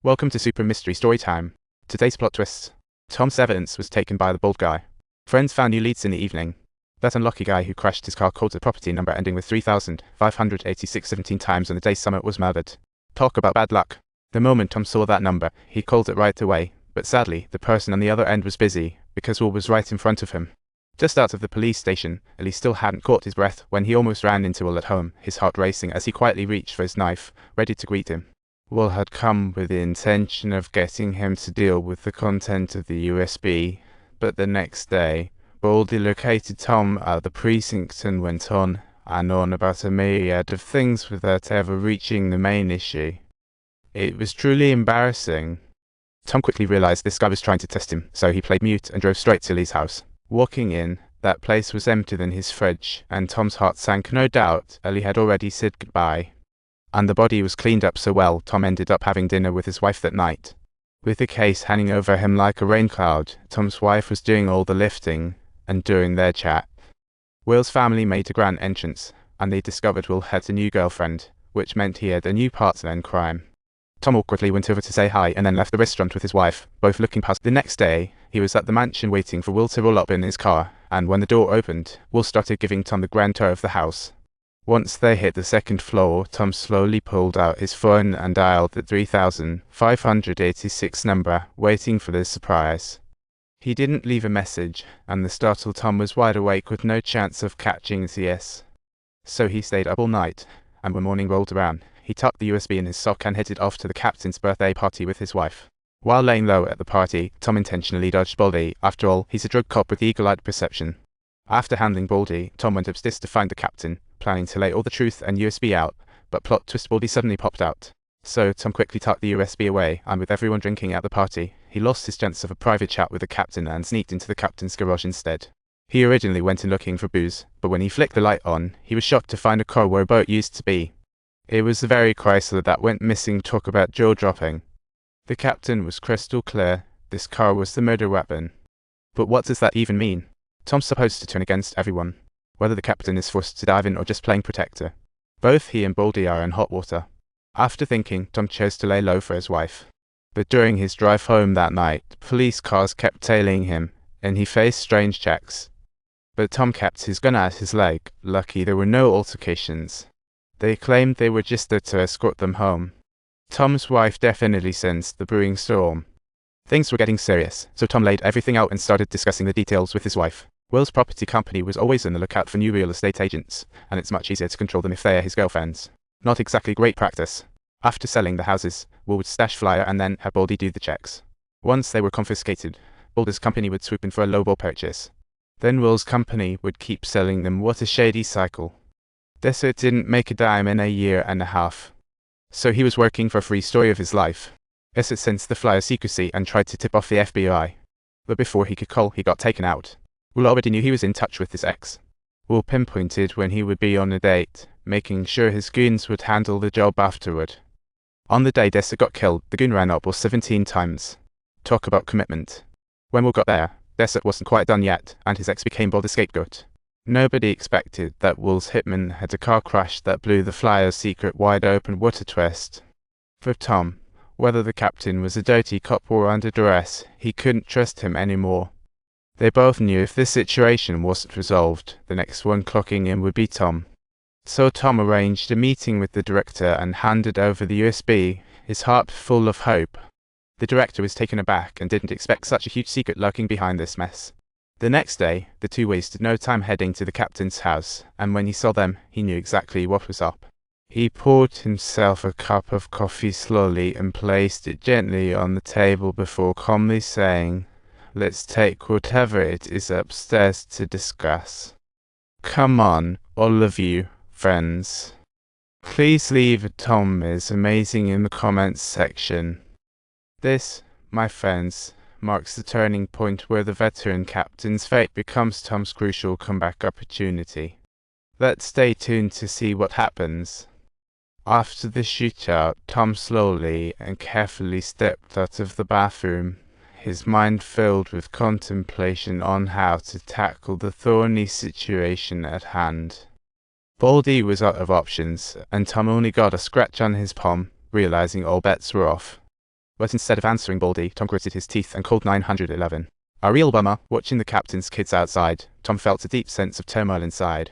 Welcome to Super Mystery Storytime. Today's plot twist. Tom's evidence was taken by the bald guy. Friends found new leads in the evening. That unlucky guy who crashed his car called the property number ending with 3,586 17 times on the day Summit was murdered. Talk about bad luck. The moment Tom saw that number, he called it right away, but sadly, the person on the other end was busy, because Will was right in front of him. Just out of the police station, Ellie still hadn't caught his breath when he almost ran into Will at home, his heart racing as he quietly reached for his knife, ready to greet him. Will had come with the intention of getting him to deal with the content of the USB, but the next day, Baldy located Tom at the precinct and went on and on about a myriad of things without ever reaching the main issue. It was truly embarrassing. Tom quickly realized this guy was trying to test him, so he played mute and drove straight to Lee's house. Walking in, that place was emptier than his fridge, and Tom's heart sank. No doubt, Ellie had already said goodbye. And the body was cleaned up so well, Tom ended up having dinner with his wife that night. With the case hanging over him like a rain cloud, Tom's wife was doing all the lifting, and during their chat, Will's family made a grand entrance, and they discovered Will had a new girlfriend, which meant he had a new partner in crime. Tom awkwardly went over to say hi and then left the restaurant with his wife, both looking past. The next day, he was at the mansion waiting for Will to roll up in his car, and when the door opened, Will started giving Tom the grand tour of the house. Once they hit the second floor, Tom slowly pulled out his phone and dialed the 3,586 number, waiting for the surprise. He didn't leave a message, and the startled Tom was wide awake with no chance of catching CS. So he stayed up all night, and when morning rolled around, he tucked the USB in his sock and headed off to the captain's birthday party with his wife. While laying low at the party, Tom intentionally dodged Baldy. After all, he's a drug cop with eagle-eyed perception. After handling Baldy, Tom went upstairs to find the captain, planning to lay all the truth and USB out, but plot twist, Baldy suddenly popped out. So Tom quickly tucked the USB away, and with everyone drinking at the party, he lost his chance of a private chat with the captain and sneaked into the captain's garage instead. He originally went in looking for booze, but when he flicked the light on, he was shocked to find a car where a boat used to be. It was the very Chrysler that went missing. Talk about jaw-dropping. The captain was crystal clear, this car was the murder weapon. But what does that even mean? Tom's supposed to turn against everyone, whether the captain is forced to dive in or just playing protector. Both he and Baldy are in hot water. After thinking, Tom chose to lay low for his wife. But during his drive home that night, police cars kept tailing him, and he faced strange checks. But Tom kept his gun at his leg. Lucky there were no altercations. They claimed they were just there to escort them home. Tom's wife definitely sensed the brewing storm. Things were getting serious, so Tom laid everything out and started discussing the details with his wife. Will's property company was always on the lookout for new real estate agents, and it's much easier to control them if they are his girlfriends. Not exactly great practice. After selling the houses, Will would stash flyer and then have Baldy do the checks. Once they were confiscated, Baldy's company would swoop in for a lowball purchase. Then Will's company would keep selling them. What a shady cycle. Desert didn't make a dime in a year and a half. So he was working for a free story of his life. Desert sensed the flyer's secrecy and tried to tip off the FBI. But before he could call, he got taken out. Will already knew he was in touch with his ex. Will pinpointed when he would be on a date, making sure his goons would handle the job afterward. On the day Desert got killed, the goon ran up Will 17 times. Talk about commitment. When Will got there, Desert wasn't quite done yet, and his ex became Baldy's scapegoat. Nobody expected that Will's hitman had a car crash that blew the flyer's secret wide open. What a twist. For Tom, whether the captain was a dirty cop or under duress, he couldn't trust him anymore. They both knew if this situation wasn't resolved, the next one clocking in would be Tom. So Tom arranged a meeting with the director and handed over the USB, his heart full of hope. The director was taken aback and didn't expect such a huge secret lurking behind this mess. The next day, the two wasted no time heading to the captain's house, and when he saw them, he knew exactly what was up. He poured himself a cup of coffee slowly and placed it gently on the table before calmly saying, "Let's take whatever it is upstairs to discuss. Come on, all of you, friends. Please leave a Tom is amazing in the comments section." This, my friends, marks the turning point where the veteran captain's fate becomes Tom's crucial comeback opportunity. Let's stay tuned to see what happens. After the shootout, Tom slowly and carefully stepped out of the bathroom, his mind filled with contemplation on how to tackle the thorny situation at hand. Baldy was out of options, and Tom only got a scratch on his palm, realizing all bets were off. But instead of answering Baldy, Tom gritted his teeth and called 911. A real bummer. Watching the captain's kids outside, Tom felt a deep sense of turmoil inside.